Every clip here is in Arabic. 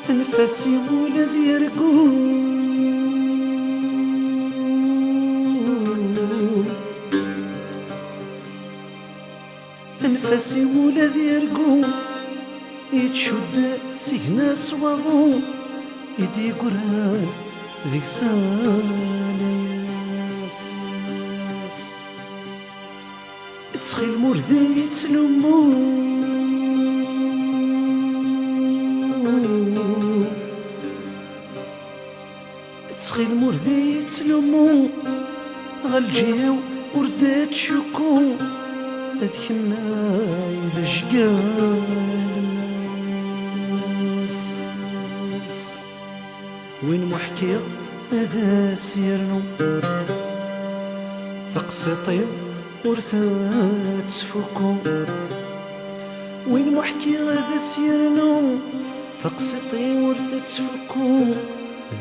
أنفاسي ولاد يرقون أنفاسي ولاد يرقون يتشد سيهنا سواضو يدي قران ذيك سالاس تخيل مرذي يتلمو تخيل مرذي يتلمو غالجيهو وردات شكو هذيك ما إذا شقال الناس وين محكي هذا سيرنو ثقسطي ورثات تفوكو وين محكي هذا سيرنو ثقسطي ورثات تفوكو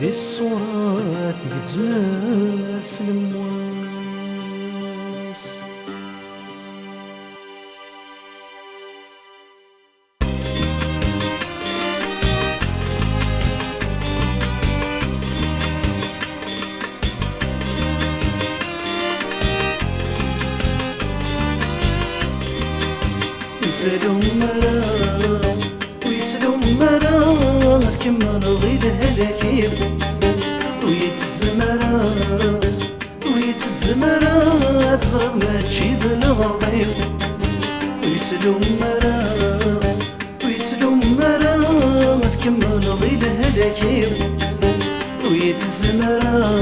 ذي الصورات يتماس المواس ويتلوم مرا ويتلوم مرا تكمل ضيل هلاكيب ويتزمرا ويتزمرا تزرب ما تجيد الغضيب ويتلوم مرا تكمل ضيل هلاكيب ويتزمرا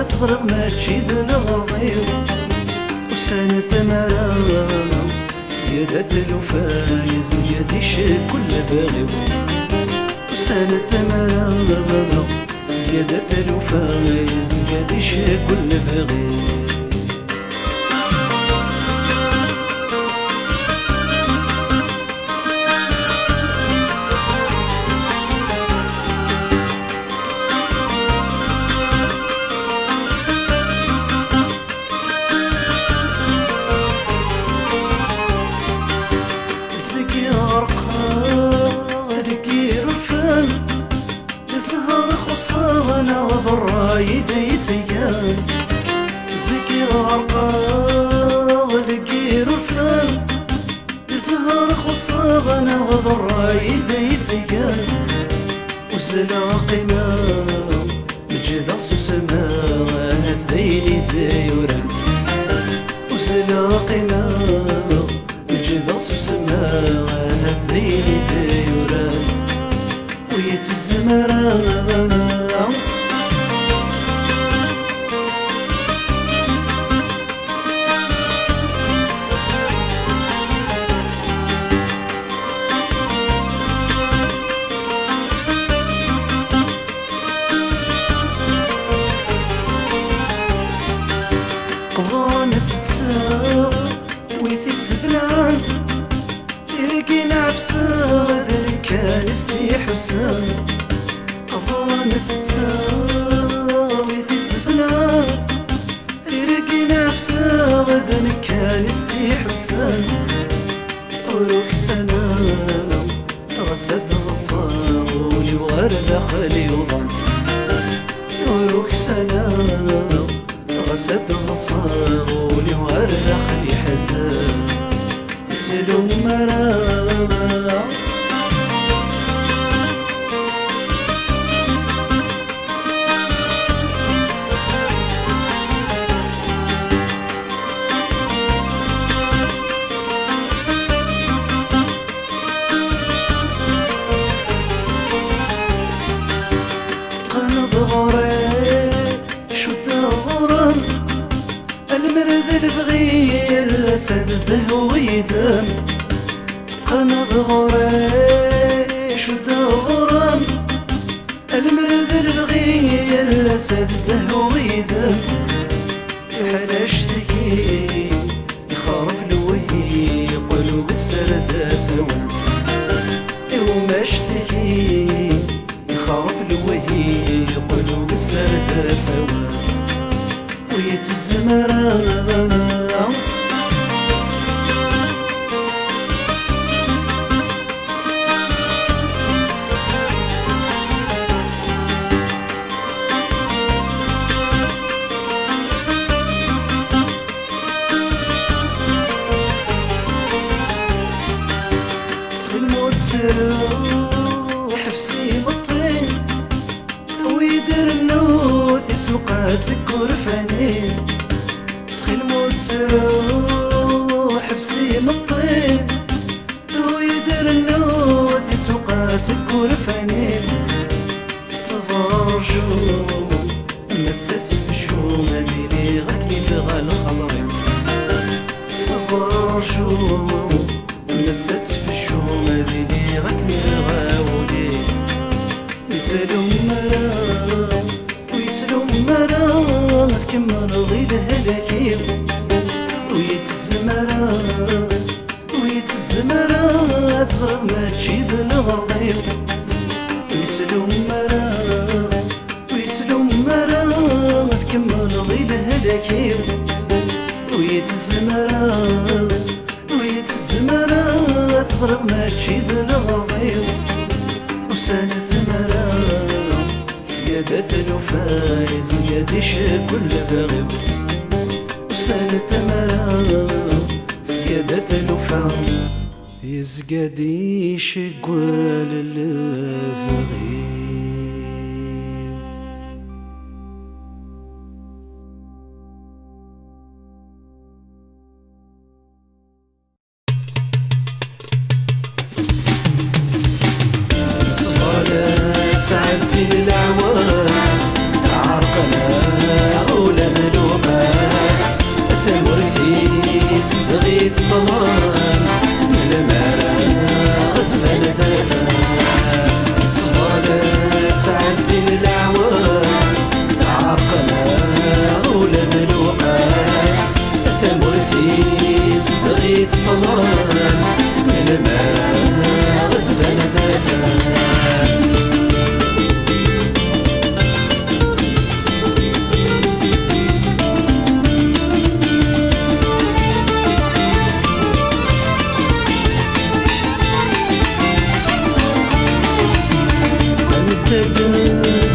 تزرب ما تجيد الغضيب وسنة مرا زيادة الوفا يزيد كل باغي وسنة مرا زيادة الوفا يزيد كل باغي زهر خصانا وضراي ذيتيان زكي غرقا وذكي رفان زهر خصانا وضراي ذيتيان وزلاقنا مجدص سماء ثيني ذيورا وزلاقنا مجدص سماء ثيني ذيورا ويتزمرا قضان فتسا ويثي سبلان تلقي نفسه ذلك كان استيحسان قضان فتسا ويثي سبلان تلقي نفسه ذلك كان استيحسان وروح سلام غسد غصاولي وغرد خلي وضم وروح سلام غسد غصاولي وغرد خلي حزان تلوم مرا قنض غري شد غرام المرذ البغي الأسد زهو غيثام قنض غري شد غرام المرذ البغي الأسد زهو غيثام بحال اشتكي يخرف الوهي قلوب السرد سوا وما اشتكي يخرف الوهي قلوب السرد سوا ويتزمرا تروح في سيم الطين ويدير النوث يسوق سكر فانين تخيل موت تروح في سيم الطين ويدير النوث يسوق سكر فانين صفر شوم مسات في الشوم هذي لي غني في غال خضري صفر شوم مسات في الشوم هذي لي غني في غاولي يتلوم مرا ويتلوم مرا تكمل ضيل هلاكيم ويتزمرا ويتزمرا تزرد ما تجيد الغرضيم ويتلوم مرا ويتلوم مرا تكمل ضيل هلاكيم ويتزمرا ويتزمرا تزرد ما تجيد الغرضيم وسالت مرا زيادة الوفاء زيادة كل فغيب وسالت مرا زيادة الوفاء يزقادي شقوال الفغيب تعدي الأعوام عرقنا ولا ذنوبا ثمرتي صدغيت طمان من المرا دفن ثافا صفالة تعدي الأعوام عرقنا ولا ذنوبا ثمرتي صدغيت طمان من المرا دفن ثافا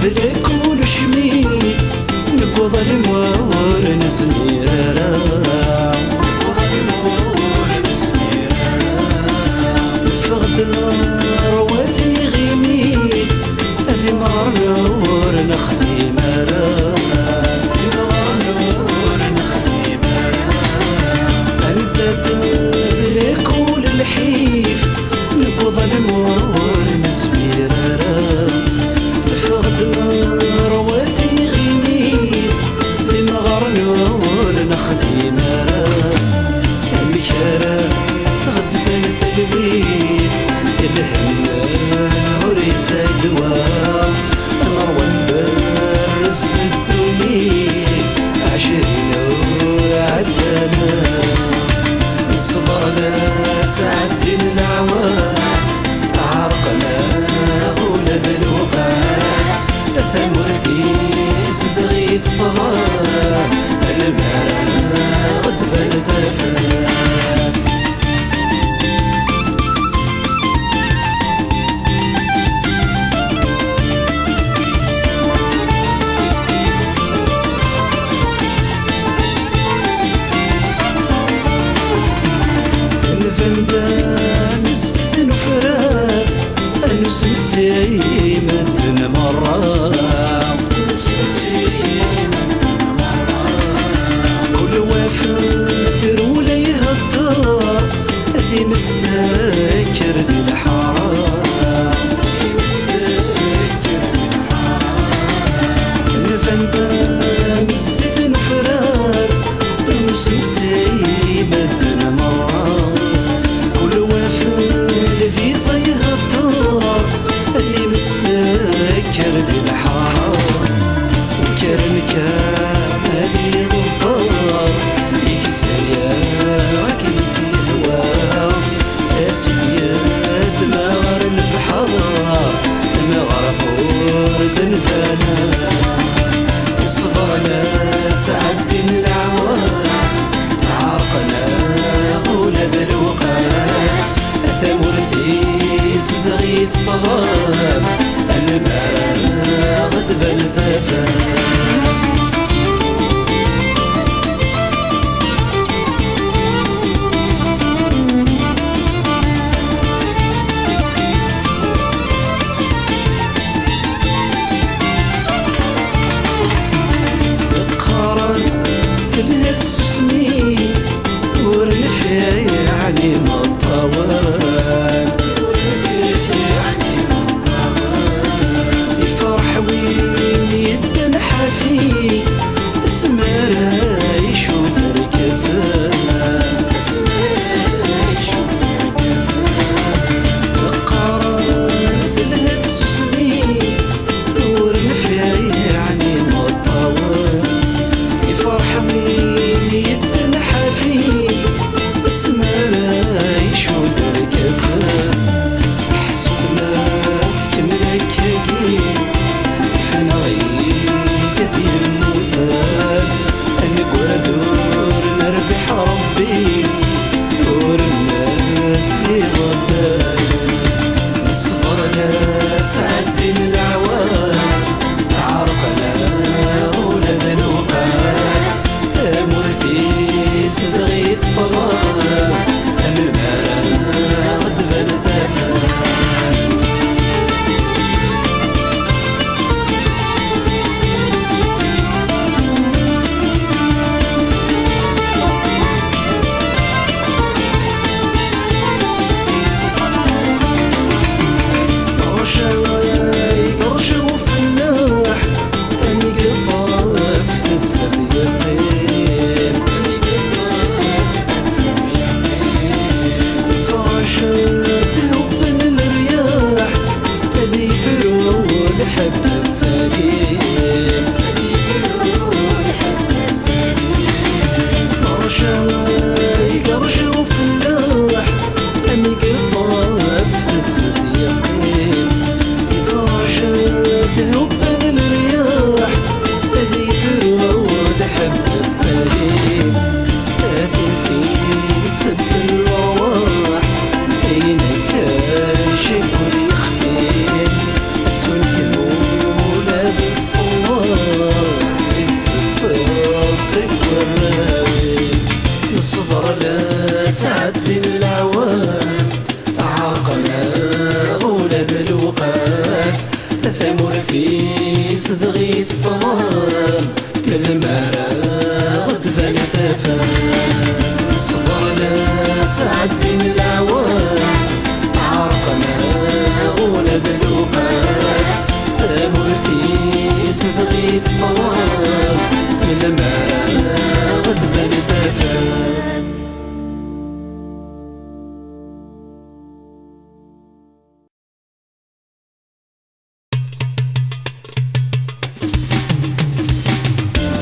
ذلك كل شميث نقوض الموار نزميرا نقوض الموار نزميرا فغد النار وذي غميث ذي مار نور نخذي مرا ذي مار نور نخذي مرا أنت ذلك كل الحيف نقوض الموار نزميرا فغد النار وثي غميث ذي مغار نور نخذي مرا المكارا غد فان ثلويث الهمان وريسا دوام مروان برز الدنيا عشرين نور عدانا الصبر لا تعدي الأعوام عرقنا ولا ذنوبا ثمرتي صدغيت طلاب المرا غدفن ثفات الفندان الزيتن وفراب نسمسي مدنا مرة نسمسي مدنا مرة كل وافر وليها الدار ذي مستكر ذي الحرام ذي مستكر ذي الحرام الفندان الزيتن وفراب نسمسي مدنا مرة كل وافر في صيها الدار ذي مستكر ذي الحرام وكرنك هذي الدار يكسيا وكيسي هوا اسفيا دمار البحار دمار قود نفانا الصبر لا تعدي الأعوام عرقنا ولا ذنوقا ثمرتي صدغيت طلاب المرا غدفن ثفا الضلال نصبر لا تعدي الأعوام عرقنا ولا ذنوبان مرثيس بغيت طلال المرا دبن ثفان حب الثاني قرشة وفلاح أميق الطرف تزد يقين يترشى تهب الرياح ذي فرود حب الثاني آثر في سب الأرواح أينك شكر يخفي تنكمونا بالصلاح إذ تتصل والراوي نصبر لا تعدي الأعوام عاقنا ولا ذلوقات ثمر في صدغيت طلال من المرا دفن ثفان نصبر لا تعدي الأعوام عاقنا ولا ذنوبات ثمر في صدغيت طلال من المرا دفن ثفان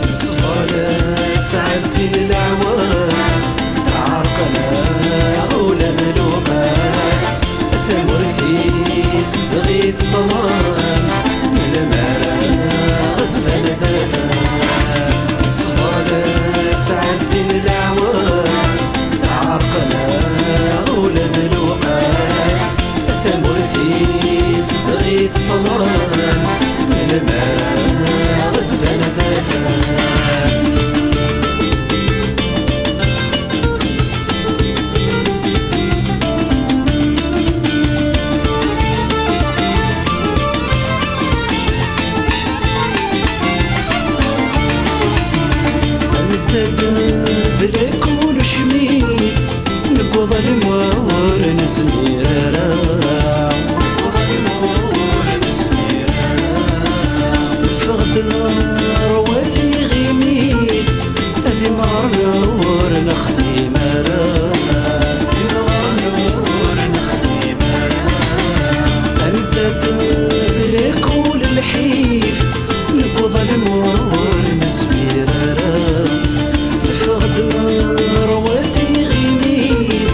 نصبر لا تعدي الأعوام عرقنا ولا ذنوبات ثمر في صدغيت طلال من المرا دفن ثفان نصبر لا تعدي الأعوام عرقنا ولا ذنوبات ثمر في صدغيت طلال من المرا دفن ثفان ذلك ونشميث نقوض الموار نزميرا فغد النار وثي غيميث أذي مار نور نخذي مرا أنت ذلك وللحيف نقوض الموار نزميرا فغد النار وثي غيميث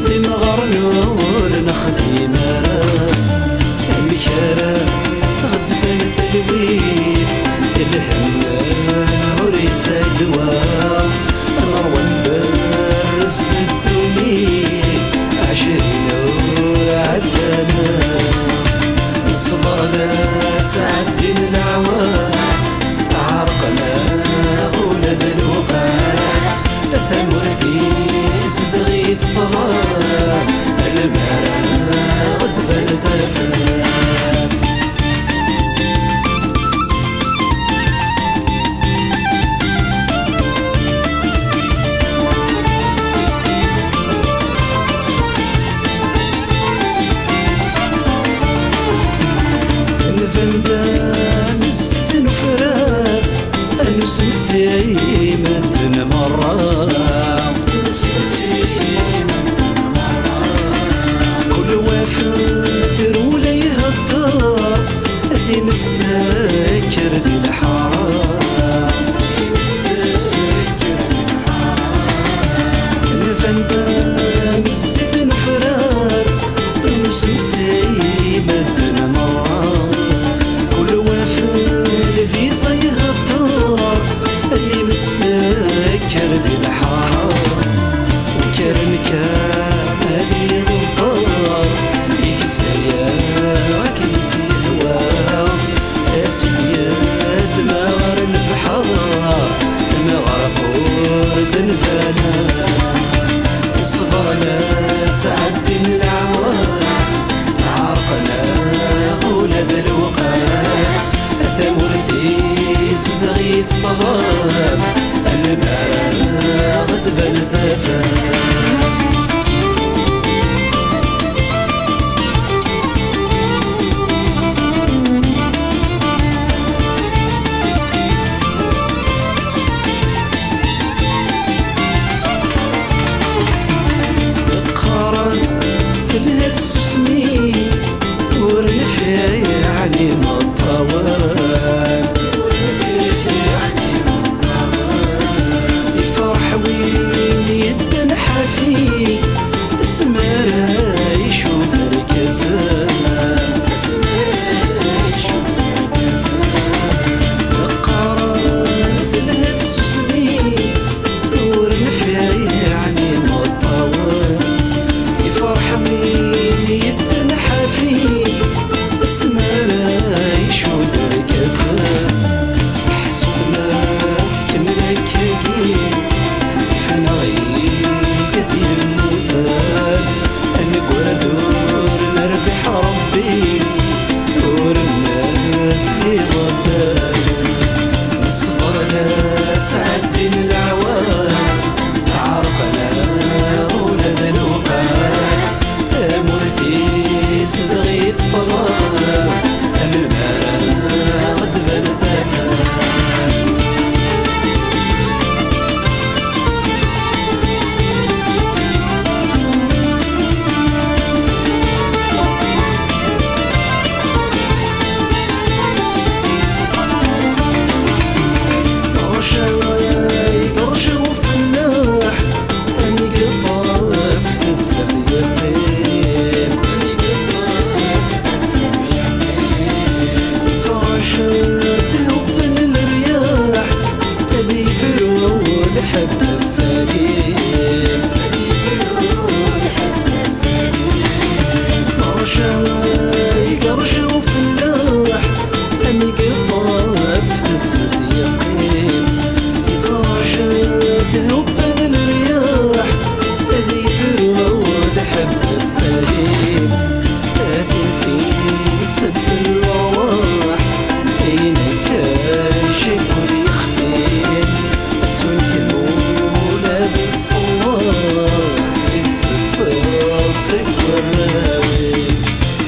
ذي مغار نور نخذي مرا المكارا غد فن ثلويث الهمان وريس الدوام مروى البرز الدنيا عشرين نور عدنا نصبر لا تعدي الأعوام عرقنا ولا ذنوبات ثمر في صدغيت طلال المرا دفن ثفان الفندان الزيتون وفراب نسمسي مدنا مرة كل وافر ولا يهدر ذي مستكر ذي الحرام الفندان الزيتون وفراب نسمسي مدنا مرة كل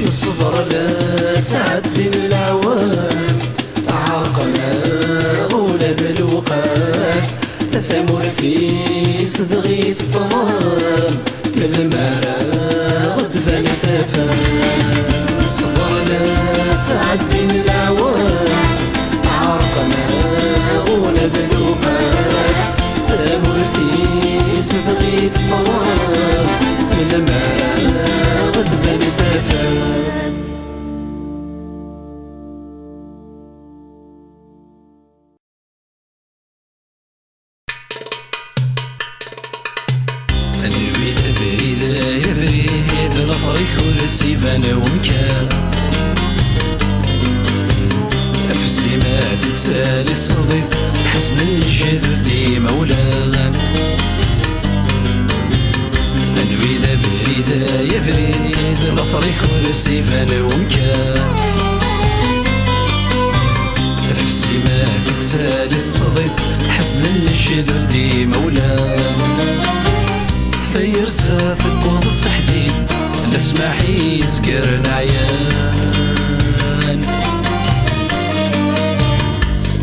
الصبر لا تعدي الأعوام عاقنا ولاد الوقات ثمر في صدغي تطلب من المرا غدفان ثفان الصبر لا تعدي الأعوام عاقنا ولاد الوقات ثمر في صدغي تطلب من المرا غدفان ثفان سيفان ومكان في السماء تتالي الصديد حسن الجذوذ ديما ولان انوي ذا بريدة يا فريد لفريخ سيفان ومكان في السماء تتالي الصديد حسن الجذوذ ديما ولان ثير ساثك وض الصحدين لسماحي يسكر العيان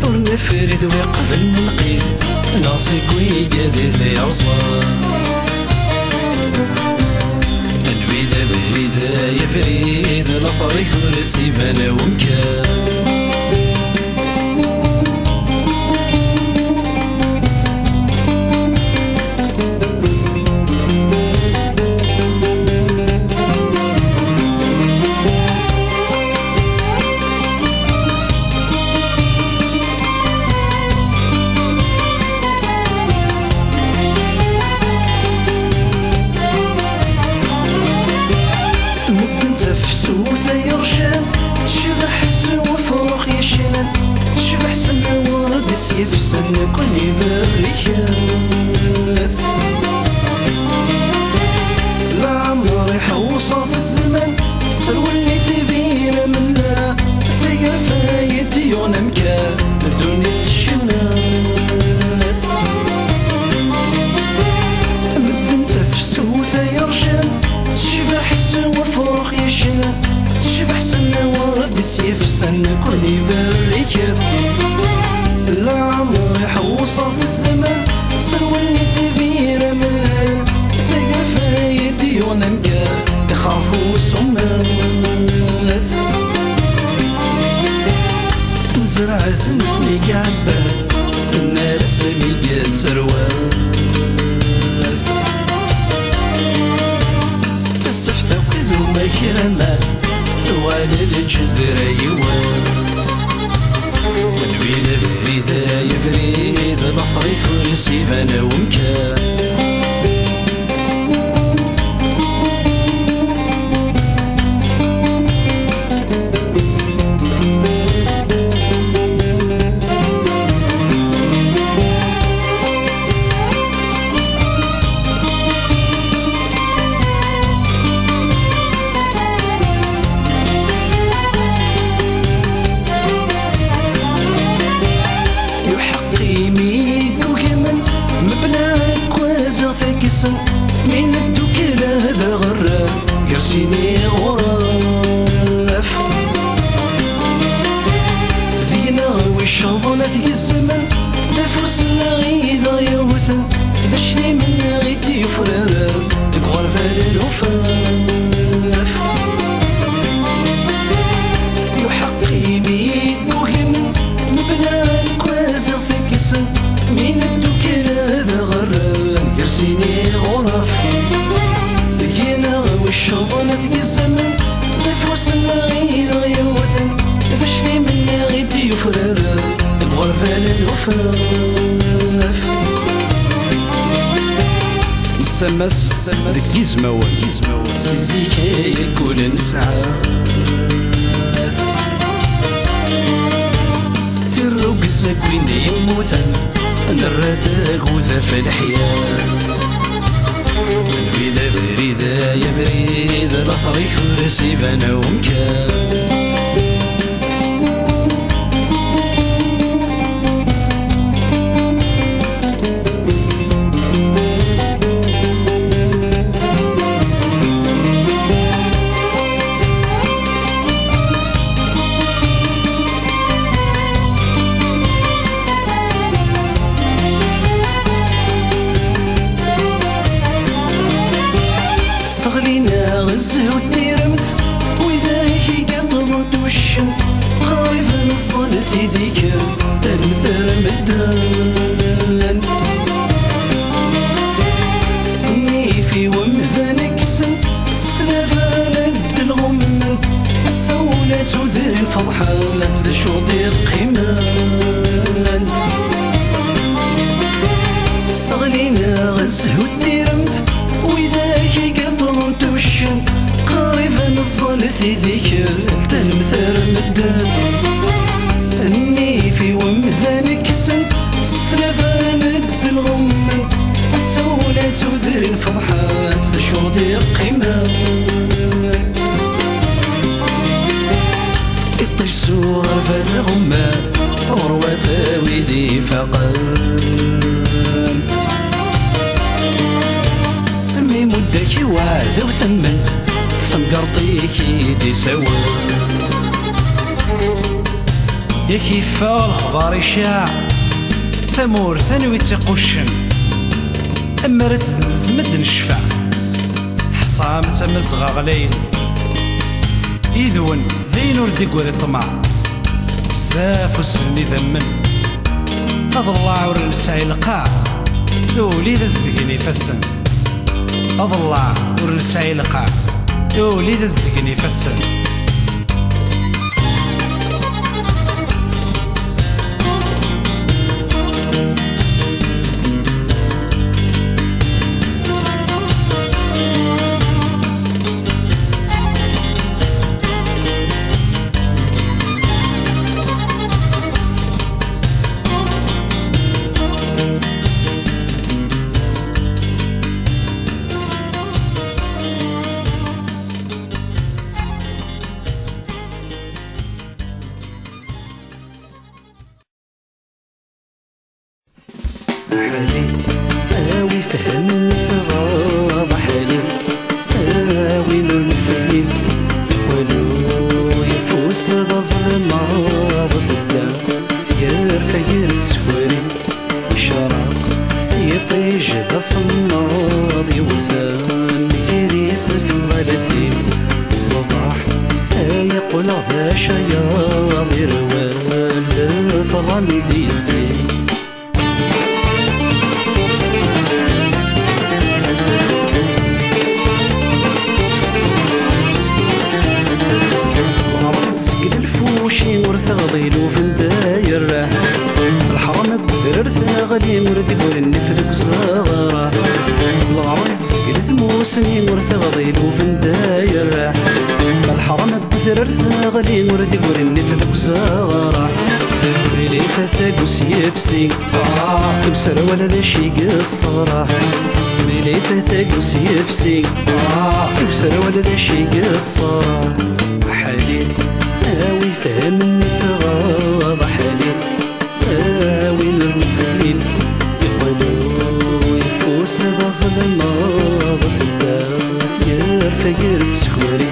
ونفرد ويقف النقيل ناصيك ويقاذي ذي عصان انوي ذا بريدة يا فريد لفريخ ورسيفان ومكان يفسن كل بريكاث العمر يحوصف الزمن سلو اللي ثبير منا تيقر فايد ديون مكان الدنيا تشماث مد انت في سوثة يرشان تشفى حسن وفرخ يشنا تشفى حسن ورد يفسن كل بريكاث العمر يحوصف الزمان سلوى اللي ثبير ملال تيقر فايد ديون مكان يخافوا سماث نزرعت نثني قعبان النار سميقات سرواث تسفت وكذو ما كرمان ثوال الجذر يوان انوي ذا بريدة يا فريد لفريخ ورسيفان ومكان من الدكيل هذا غرام يرسيني غراف ذينا والشظنة ذي الزمن ذا فوسنا غيظا يوثن ذا شني منا غيدي فرارا الغرفة للوفاف يحقي ميك وهمن مبنى كوازر ذاك السن من الدكيل هذا غرام يرسيني غرف لقينا والشظنة ذي الزمن ذا فوسنا غيظا يوثن ذا شني منا غيدي يفرارا الغرفة للوفاف نسمس ذك يزموان سيزيك يكون نسعاث ثرق زكوين يموتن نرداك وذا في الحياة من وذا بريدة يا بريدة لفريخ ورسيفان ومكان الصنثي ذيك المثر مدان نيفي ومثانك سن ستلافان الغمن السولة تذر الفضحات ذا شوطي قيمان صغلينا غزه التيرمت وإذا قطنت وشم قريبا الصلثي ذيك المثر مدان النيفي ومثانك سن ستلافان الغمن السولة تذر الفضحات ذا شوطي قيمان الطيسو غرف الغمان وروثاوي ذي فقان مي مدك وعذا وثمنت تمقرطيكي دي سوا يا كيفا الخضار يشاع ثمور ثانوي تيقوشن اما راه تزمد نشفع تحصام تمزغا غليل يذون ذين ورد يقول الطمع بزاف وسني ذمن اضلع ورنسعي لقاع يولي ذا زدقني فسن اضلع ورنسعي لقاع يولي ذا زدقني فسن حالي آوي فهمت غاض حالي آوي ننفهم ولو يفوس ذا ظلماض ضدا ثيار فقير تسواري شراق يطيج ذا صناض يوثان يريس في غلتين الصباح يقول ذا شياض يروال ذا طرامي ديسي ورثغضيل وفنداير الحرام بذرر ثاغلي ورد يقول النفذ زغرة الغرض تسقل ثموسني ورثغضيل وفنداير الحرام بذرر ثاغلي ورد يقول النفذ زغرة ويلي فثاق وسيفسي تمسر ولا ذا شي قصرة ويلي فثاق وسيفسي تمسر ولا ذا شي قصرة حالي آوي فهمت غاض حالي آوي نرمثين يقولوا يفوس ذا ظلماض ثبات يار فقير تسكوري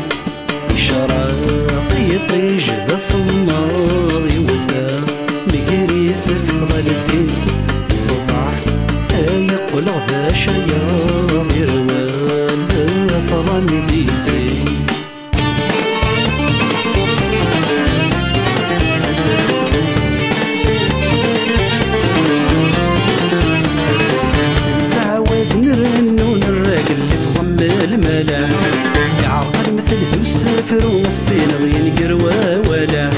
شراق يطيج ذا صماض يوثا مقري سفت غالدين الصباح يقول ذا شياض يروال ذا طرامي ديسي يعرقل مثل ذو السفر ومسطين غين قروى ولا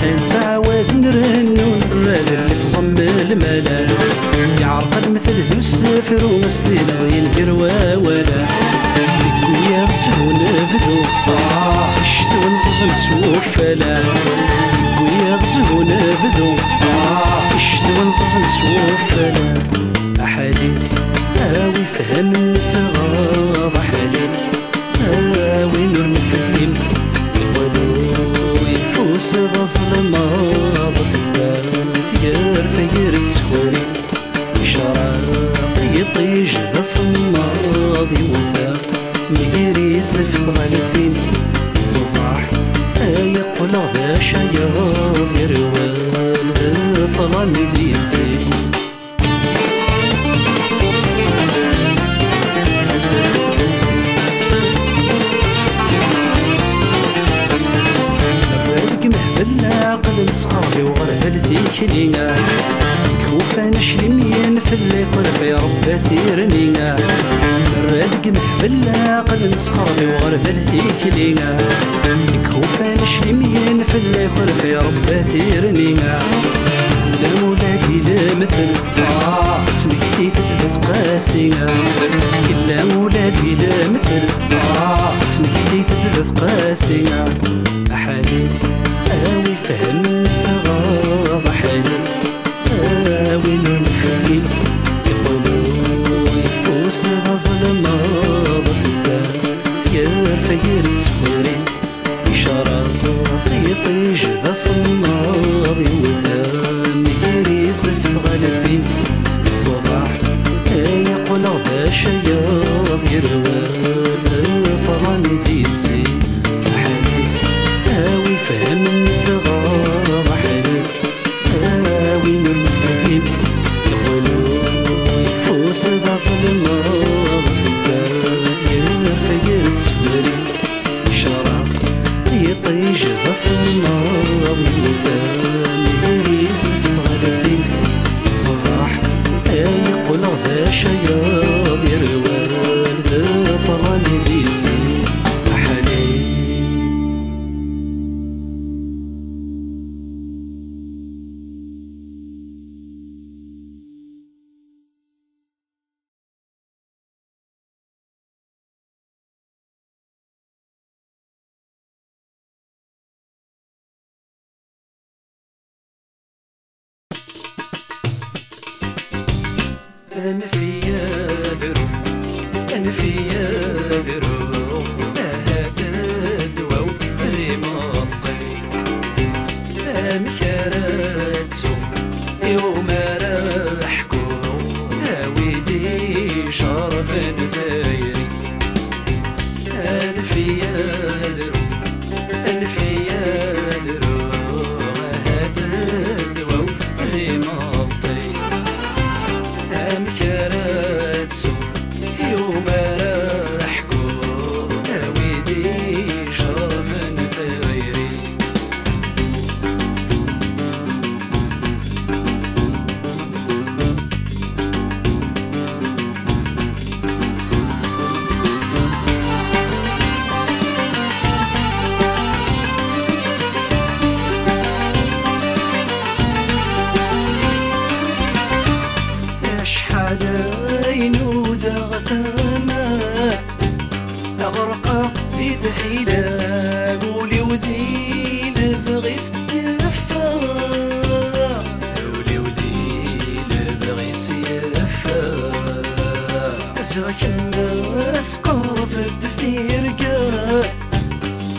انت عواد نرنو نراد اللي في ضم الملا يعرقل مثل ذو السفر ومسطين غين قروى ولا ويا غزو نفذو شتو نزز نسوف فلا ويا غزو نفذو شتو نزز نسوف فلا أحالي آوي فهمت غاض حالي آوي نور نفهم يقولوا يفوس ذا ظلماض ثبات يار فقير تسكوري شراق يطيج ذا صماض يوثا مقري سفت غالتين الصباح يقول ذا شياض يروال ذا طلامي ديزي صغاري وغربل ذيكني كوفا نشلمين في الليكول في ربا ثيرني الرادق محفل عقل نسخري وغربل ذيكني كوفا نشلمين في الليكول في ربا ثيرني لا مولاتي لا مثل تمكتي تتذف قاسي كلا مولاتي لا مثل تمكتي تتذف قاسي حالي اوي فهمت غاض حالي اوي نفهم يقولوا يفوس ظلم ضحكة تيار فقير تسكري شراطي طيج ذا صماضي وثام يري سفت غلطي الصباح يقول ذا شياض يروال طراني ذي السين حالي اوي فهمت غاض حالي اوي نفهم يقولوا يفوس ذا ظلم ضحكة فقير تسكري يطيج غصماض وثاني يريس فغلتي الصباح يقول ذا شياض يروال ذا طراني ليسي حليب أنا فيا ذرو أنا فيا ذرو هات الدواو ذي مطي مكاراتو يوم راحكو هاوي ذي شرف ثايري أنا فيا ذرو أنا فيا ذرو هات الدواو ذي مطي مكاراتو يوم راحكو هاوي ذي شرف ثايري شحال ينوذ غثاما أغرق ذي ذحيلة قولي وذي لبغيس يفا قولي وذي لبغيس يفا أزاك الناس قرف الدثيرقا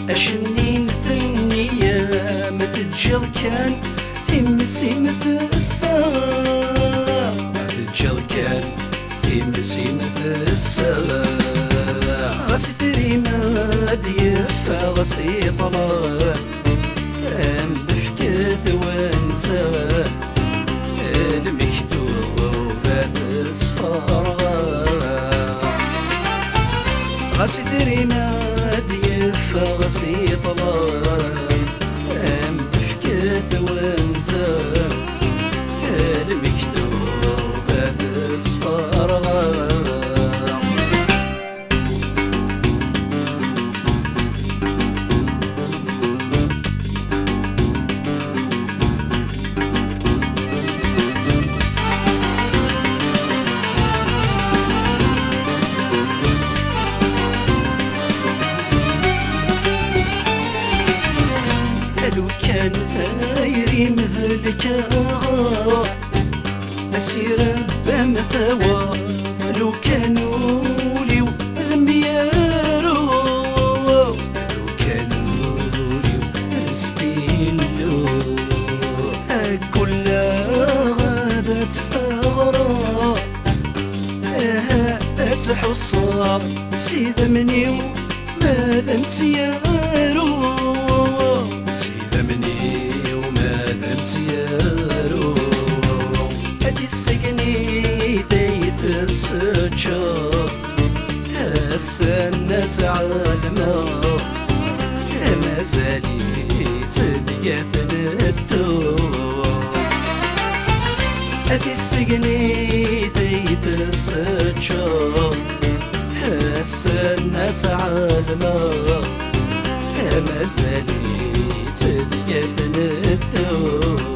أشنين ثنية مثل كان ثمسي مثل السار تجل كان ثمسي مثل السار غسي ثري ماد يفا غسي طلال أم دفكت وانسى المكتوب فات صفار غسي ثري ماد يفا غسي طلال أم دفكت وانسى المكتوب فات صفار لو كان ثايري مثلك أسير بمثوى لو كانوا لي ذنبيارو لو كانوا لي استيلو كل غادة ثغرة ذات حصار سيذا مني ماذا امتيارو سيذا مني وماذا امتيارو هذي السجني ذيث السجار السنة عالمة ما زالي تدياث الدور أثي السجني ثيث السجار حسنا تعلما ما زالي تدياث الدور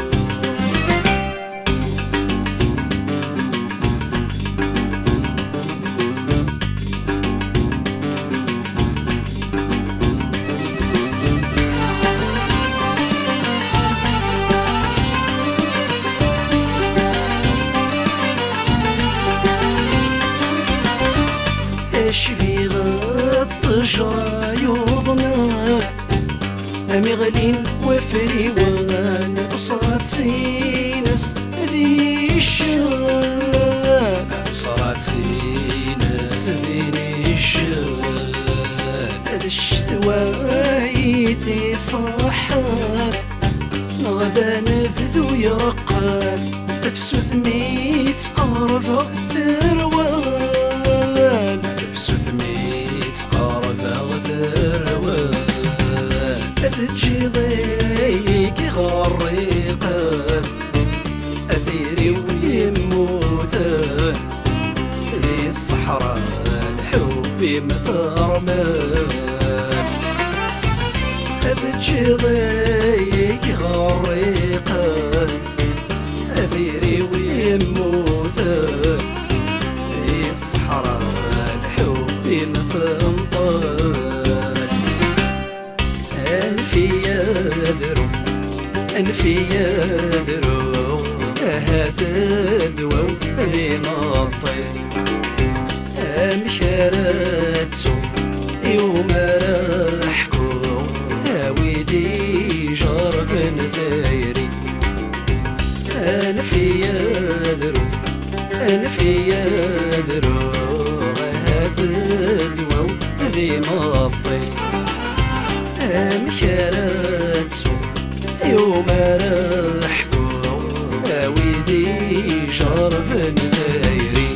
في الطجرة يوضنا أمغلين وفريوان صارت سينس ذي الشام صارت سينس ذي الشام هذا الشتوايدي صحان غدا نفذو يرقان تفسو ثميت قرفة ثروان تفسو ثميت قرفة ثروان أثجي ضيق غريقان أثيري ويموثان ذي الصحراء حبي مثرمان أثجي ضيق غريقان أثيري ويموثان ذي الصحراء حبي مثنطان أنفي يذرو أنفي يذرو هاتدوو ذي مطي أمشارتو يوم راحكو هاويدي جرف ثيري أنفي يذرو أنفي يذرو هاتدوو ذي مطي أمشارتو يوم راحكو هاويدي جرف ثيري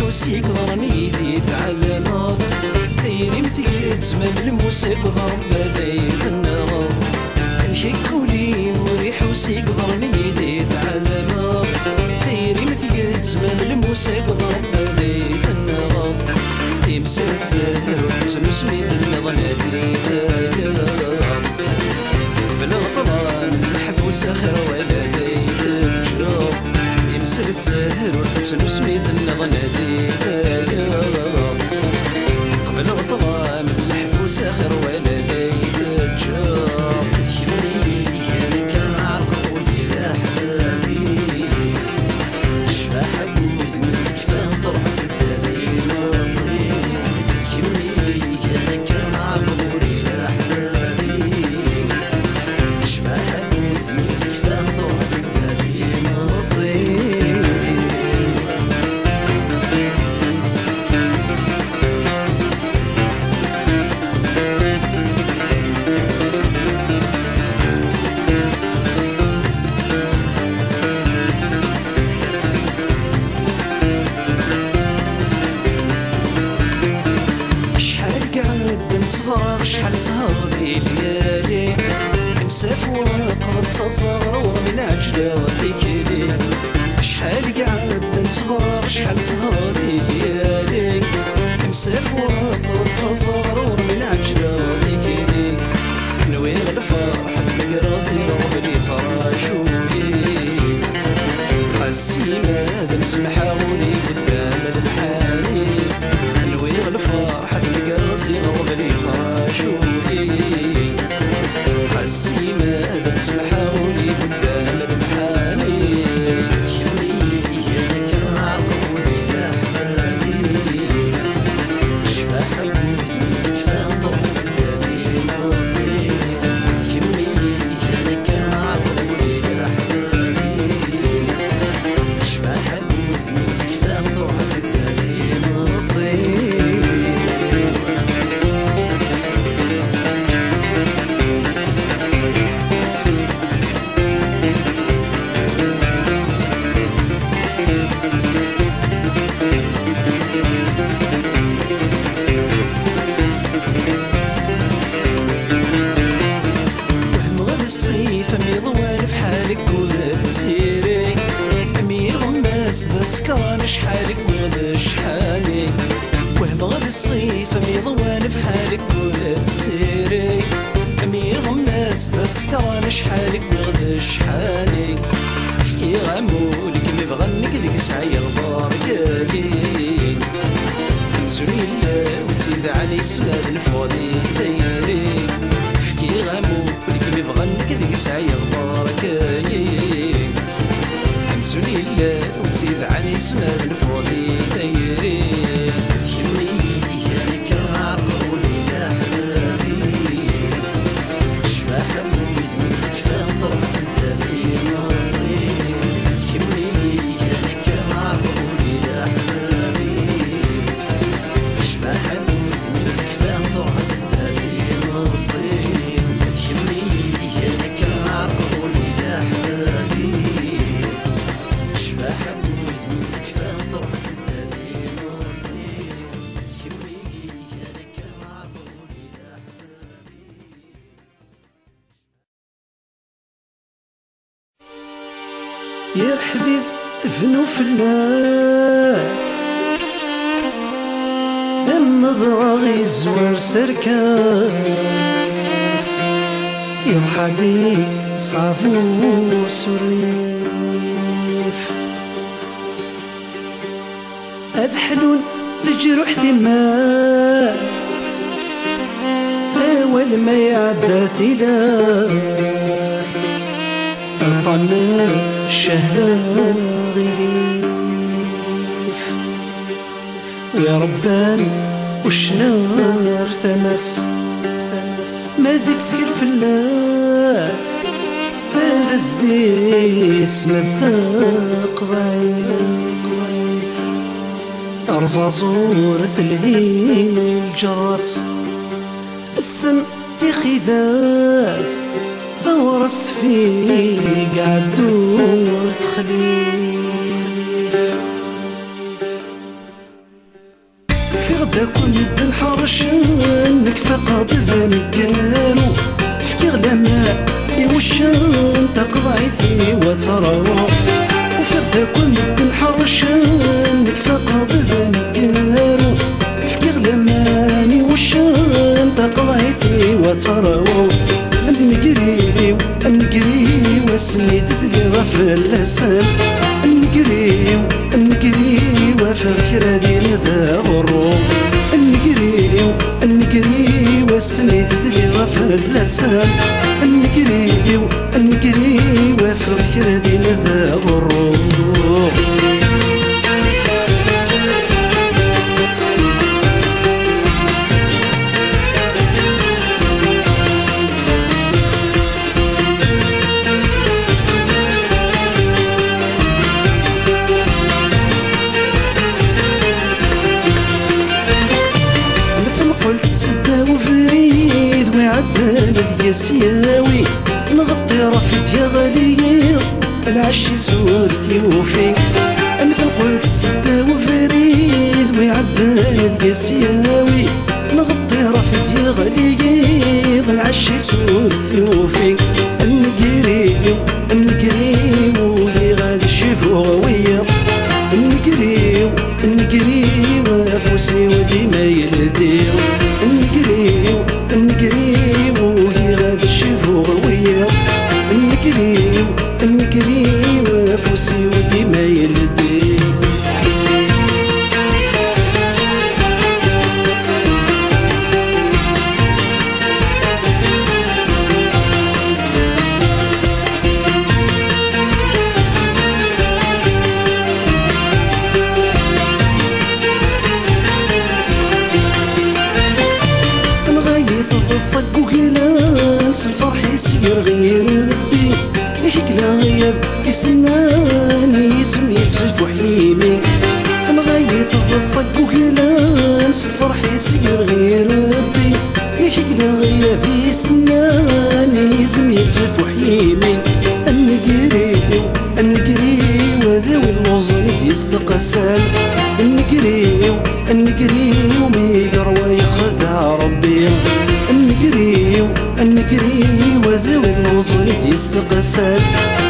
وسيك ضرني ذي تعلماض ثيري مثيل زمن الموسيق ضرب ذي النغاض امشي كولين وريح وسيك ضرني ذي تعلماض ثيري مثيل زمن الموسيق ضرب ذي النغاض تمسل تسهر وتتمسمي النظن ذي ثياب في الغطران الحب وسخر ولا ذي الجار تمسل تسهر وتتمسمي النظن ذي ثياب قبل غطران الحب وسخر ولا ذي الجار يميني انا كنعرف ودي احبابي شفاح قوت من كفان فرحة الدارين يميني انا كنعرف ودي صغار شحال سهر ذي ليالي مساف وقد تصغر من عجلة وذيكلي شحال قعد صغار شحال سهر ذي ليالي مساف وقد تصغر من عجلة وذيكلي نوي الفرح المقرازي وبلي تراجولي السيما ذا نسمحاولي قدام المحاني نوي الفرح المقرازي وبلي تراجولي السيما ذا نسمحاولي قدام المحاني ذا سكران شحالك وذا شحالي وهم غد الصيف ميضوان في حالك ولا تسيري ميض الناس ذا سكران شحالك وذا شحالي فكي غامولك مفغنك ذيك سعي الباركالي نزولي الله وتزيد علي سماد الفوضي ثيري فكي غامولك مفغنك ذيك سعي الباركالي نزولي الله وتزيد علي سماد الفوضي ثيري تشمي ياك عرضوني لحبابي شباح بويت من كفان ضربت الدافي مرضي تشمي ياك عرضوني لحبابي شباح بويت من كفان ضربت الدافي مرضي تشمي ياك عرضوني لحبابي شباح بويت من كفان ضربت الدافي مرضي تشمي ياك عرضوني لحبابي يا الحبيب ابنو فلاس اما ضراغي الزوار سركاس يا حدي صافو سريف اذحلون لجروح ثمات اول ما يعدى ثلاث طنا الشهداء غليف ويا ربان وش نار ثمس ماذا تسكر في الناس هذا زديس مذاق ضعيف أرزازور ثلهي الجرس السم في خذاس ثورس في قاعد دور تخليف في غدا كون يبدا الحرش انك فقط ذانك قالو في غدا يوشان تقضعيثي وتروى وفي غدا كون يبدا الحرش انك فقط ذانك قالو في غدا يوشان تقضعيثي وتروى نقري وسني تثلي غفلسان نقري وفكر دين ذا غرو نقري وسني تثلي غفلسان نقري وفكر دين ذا غرو قلت السدا وفريد ويعدل يسياوي نغطي رفد يا غليظ العشي سورتي وفي مثل قلت السدا وفريد ويعدل يسياوي نغطي رفد يا غليظ سور ثيوفي النقريو النقريو غادي الشفو غوية النقريو النقريو فوسي وديما يلدير النقريو النقريو غادي الشفو غوية النقريو النقريو فوسي وديما يلدير صق وقلانس الفرح يسير غير ربي يحكلا غياب يسناني سميت فحيمي تنغيث صق وقلانس الفرح يسير غير ربي يحكلا غياب يسناني سميت فحيمي النقريو النقريو ذوي الوزن يستقسل النقريو النقريو ميقر ويخذع ربي النقريو النقريو ذوي الوصل يستقسل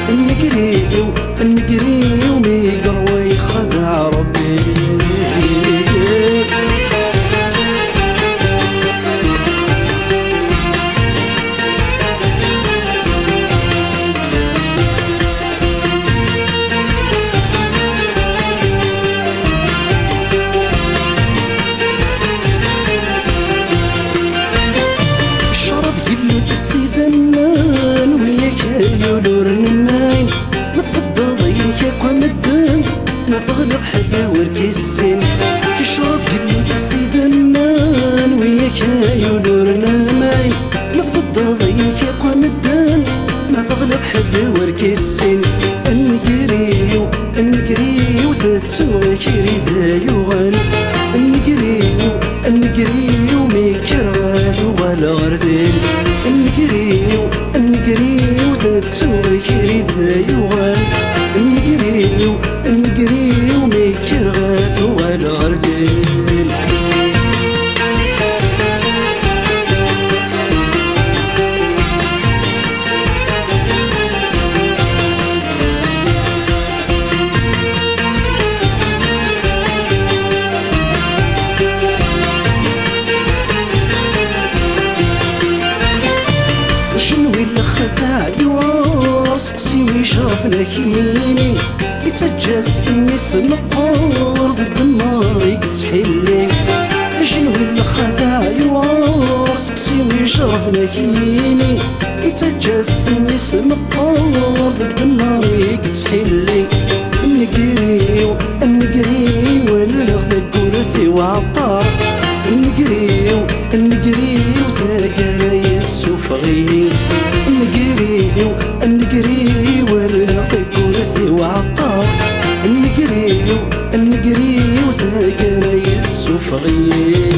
النقريو النقريو ميقر ويخذع ربي السيدمان وياك يولور نماين ما تفضل ضينك ومدن ما تغلط حدا وركي السن كشرط قلت السيدمان وياك يولور نماين ما تفضل ضينك ومدن ما تغلط حدا وركي السن النقريو النقريو تتوكري ذا يغن النقريو النقريو ميكرغاث ولا غرذين النقريو النقريو تتوكري ذا يغن النقريو النقريو ميكرغاث ولا غرذين سقسي ويشرفنا كيني يتجسم اسم الطور ضد النار يكتحلي شنو اللي خذا يوار سقسي ويشرفنا كيني يتجسم اسم الطور ضد النار يكتحلي النقريو النقريو اللي غدا كورثي وعطار النقريو النقريو ذاك رايس وفغي النقريو النقريو اللي ثقورثي وعطار النقريو النقريو ذاك رايس وفغي